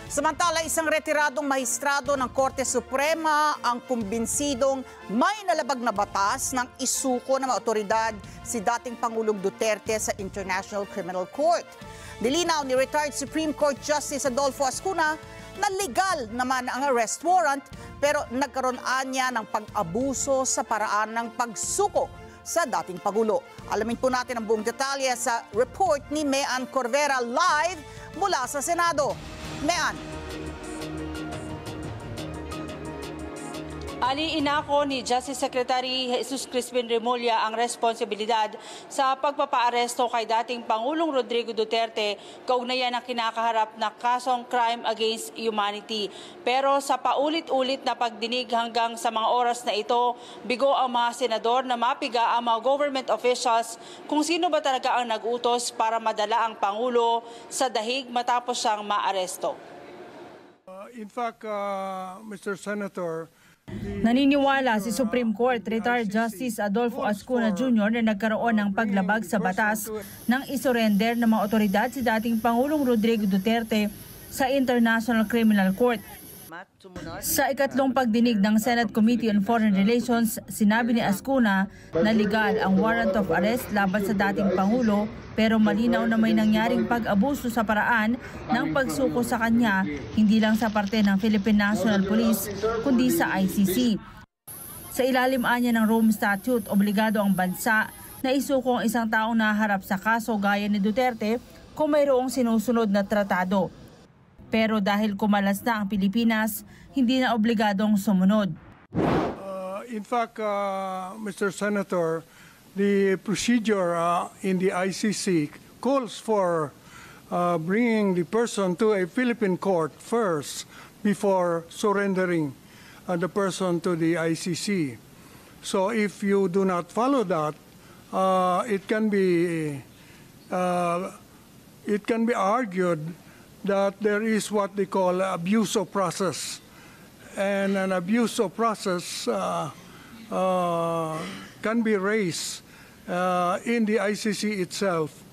Samantala, isang retiradong mahistrado ng Korte Suprema ang kumbinsidong may nalabag na batas ng isuko ng mga otoridad si dating Pangulong Duterte sa International Criminal Court. Nilinaw ni retired Supreme Court Justice Adolfo Ascuna na legal naman ang arrest warrant pero nagkaroon niya ng pag-abuso sa paraan ng pagsuko sa dating Pangulo. Alamin po natin ang buong detalye sa report ni Mean Corvera live mula sa Senado. Mean. Inako ni Justice Secretary Jesus Crispin Remulla ang responsibilidad sa pagpapaaresto kay dating Pangulong Rodrigo Duterte kaugnayan ng kinakaharap na kasong crime against humanity. Pero sa paulit-ulit na pagdinig hanggang sa mga oras na ito, bigo ang mga senador na mapiga ang mga government officials kung sino ba talaga ang nag-utos para madala ang Pangulo sa dahig matapos siyang maaresto. In fact, Mr. Senator, naniniwala si Supreme Court retired Justice Adolfo Ascuna Jr. na nagkaroon ng paglabag sa batas ng isurrender ng mga otoridad si dating Pangulong Rodrigo Duterte sa International Criminal Court. Sa ikatlong pagdinig ng Senate Committee on Foreign Relations, sinabi ni Ascuna na legal ang warrant of arrest laban sa dating Pangulo pero malinaw na may nangyaring pag-abuso sa paraan ng pagsuko sa kanya hindi lang sa parte ng Philippine National Police kundi sa ICC. Sa ilalim niya ng Rome Statute, obligado ang bansa na isuko ang isang taong naharap sa kaso gaya ni Duterte kung mayroong sinusunod na tratado. Pero dahil kumalas na ang Pilipinas, hindi na obligadong sumunod. In fact, Mr. Senator, the procedure in the ICC calls for bringing the person to a Philippine court first before surrendering the person to the ICC. So if you do not follow that, it can be argued that there is what they call abuse of process. And an abuse of process can be raised in the ICC itself.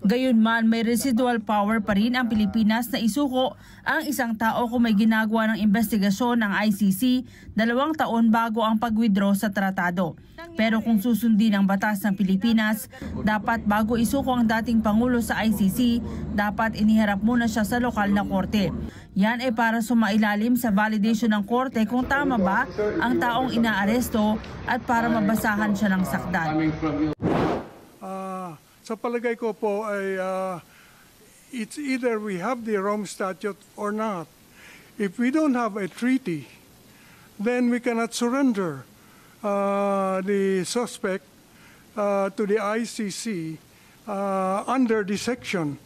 Gayunman, may residual power pa rin ang Pilipinas na isuko ang isang tao kung may ginagawa ng investigasyon ng ICC 2 taon bago ang pag-withdraw sa tratado. Pero kung susundin ang batas ng Pilipinas, dapat bago isuko ang dating Pangulo sa ICC, dapat iniharap muna siya sa lokal na korte. Yan ay para sumailalim sa validation ng korte kung tama ba ang taong inaaresto at para mabasahan siya ng sakdal. Sa palagay ko po ay it's either we have the Rome Statute or not. If we don't have a treaty, then we cannot surrender the suspect to the ICC under this section,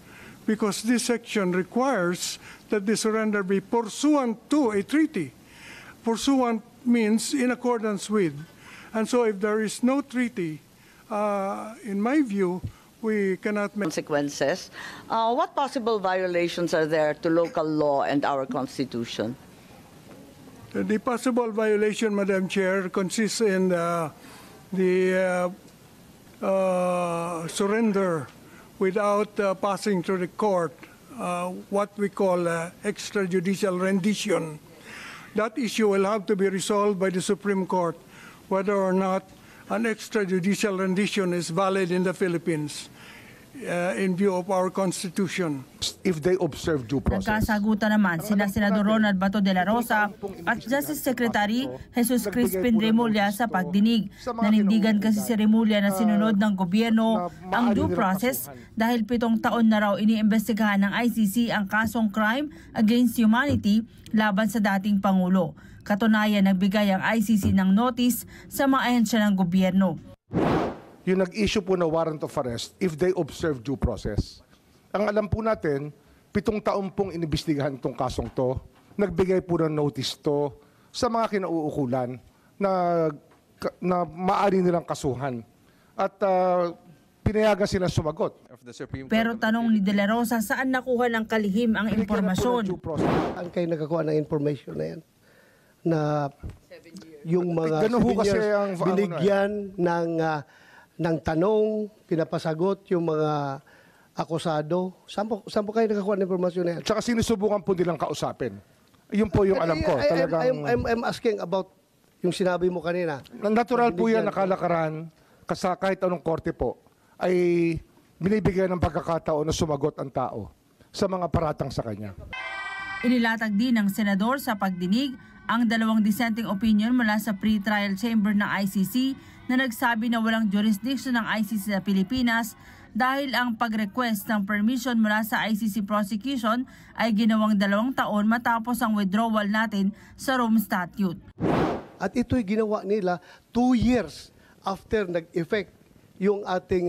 because this section requires that the surrender be pursuant to a treaty. Pursuant means in accordance with. And so if there is no treaty, in my view, we cannot make consequences. What possible violations are there to local law and our Constitution? The possible violation, Madam Chair, consists in the surrender without passing through the court, what we call extrajudicial rendition. That issue will have to be resolved by the Supreme Court, whether or not an extrajudicial rendition is valid in the Philippines in view of our Constitution. If they observe due process. Nagkasagutan naman sina Senador Ronald Bato de la Rosa at Justice Secretary Jesus Crispin Remulla sa pagdinig. Nanindigan kasi si Remulla na sinunod ng gobyerno ang due process dahil 7 taon na raw iniimbestigahan ng ICC ang kasong crime against humanity laban sa dating Pangulo. Katunayan, nagbigay ang ICC ng notice sa mga ahensya ng gobyerno. Yung nag-issue po na warrant of arrest if they observe due process. Ang alam po natin, 7 taon pong inimbestigahan itong kasong to. Nagbigay po ng notice to sa mga kinauukulan na maaari nilang kasuhan. At pinayagan sila sumagot. Pero tanong ni De La Rosa, saan nakuha ng kalihim ang impormasyon? Ang kayo nakakuha ng information na yan? Na yung mga binigyan ng tanong, pinapasagot yung mga akusado. Saan po kayo nakakuha ng impormasyon na yan? Tsaka sinusubukan po nilang kausapin. Yun po yung alam ko. Talagang, I'm asking about yung sinabi mo kanina. natural po yan na kalakaran kahit anong korte po ay binibigyan ng pagkakataon na sumagot ang tao sa mga paratang sa kanya. Inilatag din ng senador sa pagdinig ang 2 dissenting opinion mula sa pre-trial chamber ng ICC na nagsabi na walang jurisdiction ng ICC sa Pilipinas dahil ang pag-request ng permission mula sa ICC prosecution ay ginawang 2 taon matapos ang withdrawal natin sa Rome Statute. At ito'y ginawa nila 2 years after nag-effect yung ating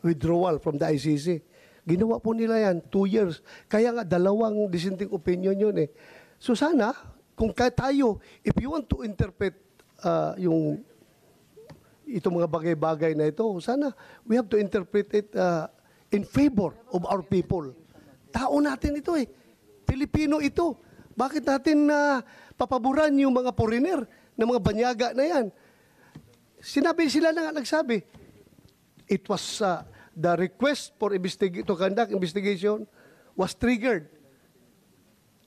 withdrawal from the ICC. Ginawa po nila yan 2 years. Kaya nga 2 dissenting opinion yun eh. So sana, kung tayo, if you want to interpret itong mga bagay-bagay na ito, sana we have to interpret it in favor of our people. Tao natin ito eh. Pilipino ito. Bakit natin papaboran yung mga foreigner na mga banyaga na yan? Sila na nga nagsabi. It was the request for to conduct investigation was triggered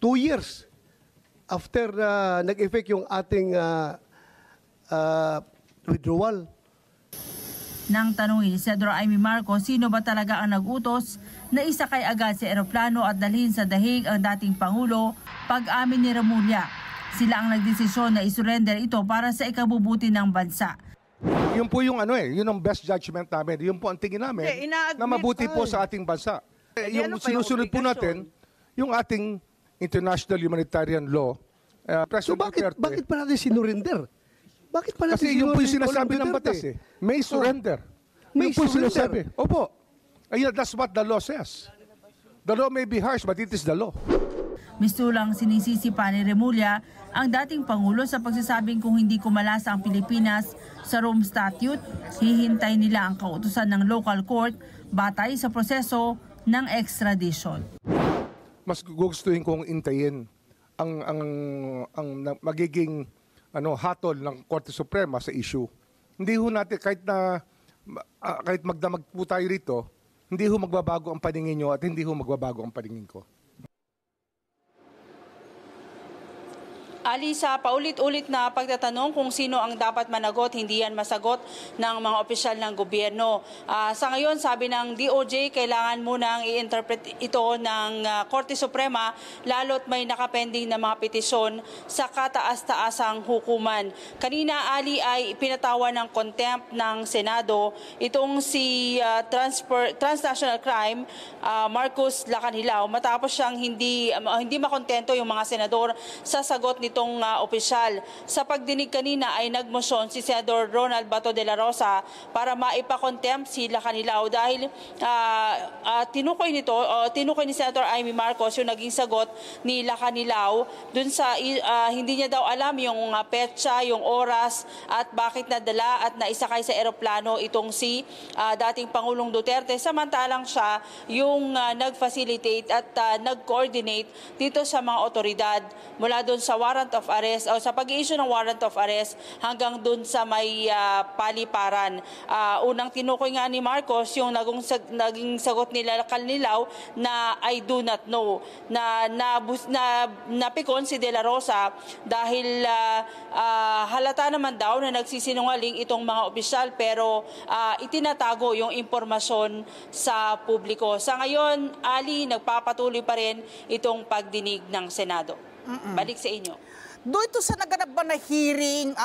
2 years after nag-effect yung ating withdrawal. Nang tanungin ni Senador Amy Marcos sino ba talaga ang nag-utos na isakay agad sa eroplano at dalhin sa dahig ang dating Pangulo, pag-amin ni Remulla, sila ang nagdesisyon na isurrender ito para sa ikabubuti ng bansa. Yun po yung yun ang best judgment namin. Yun po ang tingin namin na mabuti po sa ating bansa. Yung sinusunod po natin, yung ating international humanitarian law, So bakit pa natin sinurinder? Bakit pa natin kasi yun po yung sinasabi ng batas eh. May surrender. May yun po yung surrender. sinasabi. Opo. Ayun, that's what the law says. The law may be harsh, but it is the law. Mistulang sinisisi pa ni Remulla ang dating Pangulo sa pagsasabing kung hindi kumalasa ang Pilipinas sa Rome Statute, hihintay nila ang kautusan ng local court batay sa proseso ng extradition. Mas gugustuhin kong intayin ang magiging hatol ng Korte Suprema sa issue. Hindi ho natin kahit magdamag po tayo rito, hindi ho magbabago ang paningin nyo at hindi ho magbabago ang paningin ko. Ali, sa paulit-ulit na pagtatanong kung sino ang dapat managot, hindi yan masagot ng mga opisyal ng gobyerno. Sa ngayon, sabi ng DOJ, kailangan munang i-interpret ito ng Korte Suprema, lalo't may nakapending na mga petisyon sa kataas-taasang hukuman. Kanina, Ali, ay pinatawa ng contempt ng Senado itong si transnational crime, Marcos Lacanilao, matapos siyang hindi makontento yung mga senador sa sagot nito opisyal. Sa pagdinig kanina ay nagmosyon si Senador Ronald Bato de la Rosa para maipakontempt si Lacanilao dahil tinukoy ni Senator Amy Marcos yung naging sagot ni Lacanilao dun sa hindi niya daw alam yung petsa, yung oras at bakit nadala at naisakay sa eroplano itong si dating Pangulong Duterte, samantalang siya yung nag-facilitate at nag-coordinate dito sa mga otoridad mula dun sa warrant of arrest o sa pag-i-issue ng warrant of arrest hanggang dun sa may paliparan. Unang tinukoy nga ni Marcos yung naging sagot nila Lacanilao na I do not know, na napikon si De La Rosa dahil halata naman daw na nagsisinungaling itong mga opisyal pero itinatago yung impormasyon sa publiko. Sa ngayon, Ali, nagpapatuloy pa rin itong pagdinig ng Senado. Balik sa inyo. Doon sa naganap ba na hearing,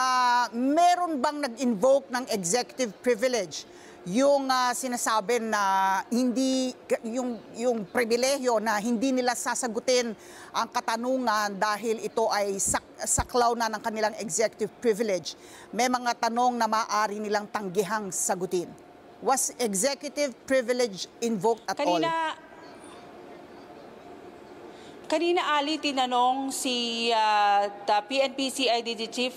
meron bang nag-invoke ng executive privilege? Yung sinasabi na hindi, yung pribilehyo na hindi nila sasagutin ang katanungan dahil ito ay saklaw na ng kanilang executive privilege. May mga tanong na maaari nilang tanggihang sagutin. Was executive privilege invoked at all? Kanina, Ali, tinanong si PNP CIDG Chief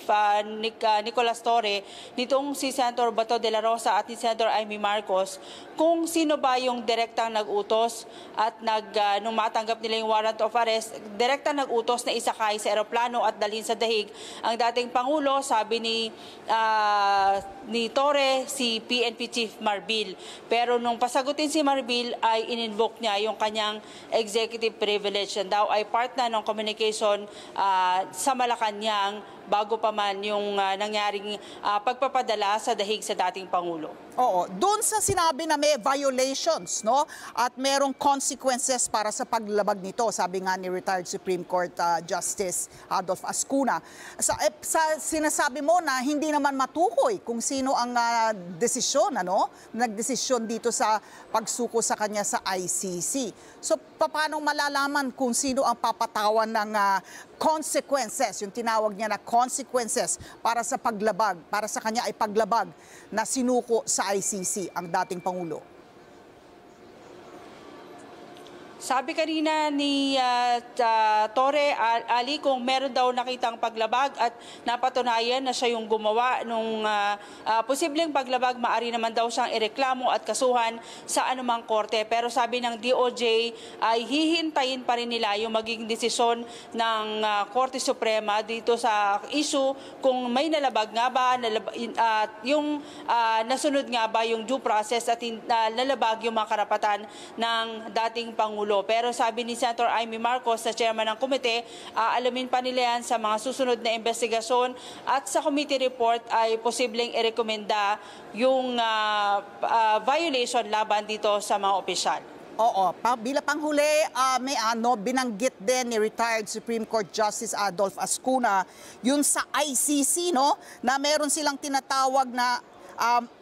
Nicolas Torre nitong si Senator Bato de la Rosa at ni Senator Amy Marcos kung sino ba yung direktang nag-utos at nung matanggap nila yung warrant of arrest, direktang nag-utos na isakay sa eroplano at dalhin sa dahig ang dating Pangulo. Sabi ni Torre, si PNP Chief Marbil. Pero nung pasagutin si Marbil ay in-invoke niya yung kanyang executive privilege. And daw ay part na ng communication sa Malacanang bago pa man yung nangyaring pagpapadala sa dahig sa dating Pangulo. Oo, doon sa sinabi na may violations, no? At merong consequences para sa paglabag nito, sabi nga ni retired Supreme Court Justice Adolf Ascuna. Sa sinasabi mo na hindi naman matukoy kung sino ang desisyon, ano? Nagdesisyon dito sa pagsuko sa kanya sa ICC. So, paano malalaman kung sino ang papatawan ng consequences, yung tinawag niya na consequences para sa paglabag, para sa kanya ay paglabag na sinuko sa ICC ang dating Pangulo? Sabi kanina ni Torre, Ali, kung meron daw nakitang paglabag at napatunayan na siya yung gumawa nung posibleng paglabag, maaari naman daw siyang ireklamo at kasuhan sa anumang korte. Pero sabi ng DOJ ay hihintayin pa rin nila yung magiging desisyon ng Korte Suprema dito sa issue kung may nalabag nga ba, yung nasunod nga ba yung due process at nalabag yung mga karapatan ng dating Pangulo. Pero sabi ni Senator Amy Marcos, na chairman ng komite, alamin pa nila yan sa mga susunod na investigasyon at sa committee report ay posibleng irekomenda yung violation laban dito sa mga opisyal. Oo, bilang panghuli, binanggit din ni retired Supreme Court Justice Adolf Ascuna yun sa ICC, no, na meron silang tinatawag na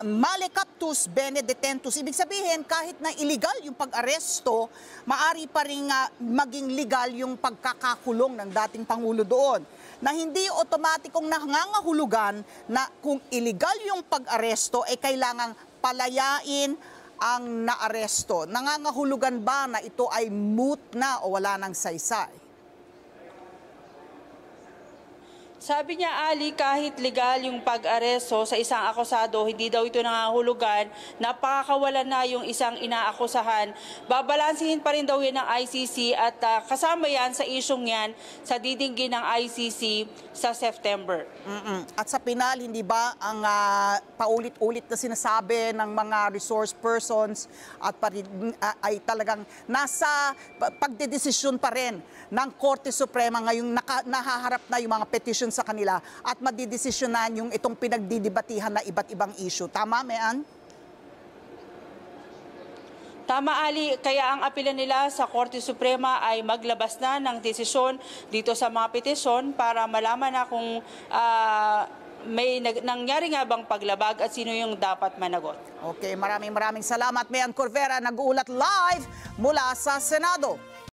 male captus bene detentus. Ibig sabihin, kahit na illegal yung pag-aresto, maari pa rin maging legal yung pagkakakulong ng dating Pangulo doon. Na hindi otomatikong nangangahulugan na kung illegal yung pag-aresto, kailangang palayain ang naaresto. Nangangahulugan ba na ito ay moot na o wala ng saysay? Sabi niya, Ali, kahit legal yung pag-aresto sa isang akusado, hindi daw ito nangangahulugan na pakakawalan na yung isang inaakusahan. Babalansihin pa rin daw yan ng ICC at kasama yan sa isyong yan sa didinggin ng ICC sa September. At sa pinal, hindi ba ang paulit-ulit na sinasabi ng mga resource persons at ay talagang nasa pagdedesisyon pa rin ng Korte Suprema ngayong nahaharap na yung mga petition sa kanila at madidesisyonan yung itong pinagdidibatihan na iba't ibang issue. Tama, Mean? Tama, Ali. Kaya ang apela nila sa Korte Suprema ay maglabas na ng desisyon dito sa mga petisyon para malaman na kung may nangyari nga bang paglabag at sino yung dapat managot. Okay, maraming salamat. Mean Corvera, nag-uulat live mula sa Senado.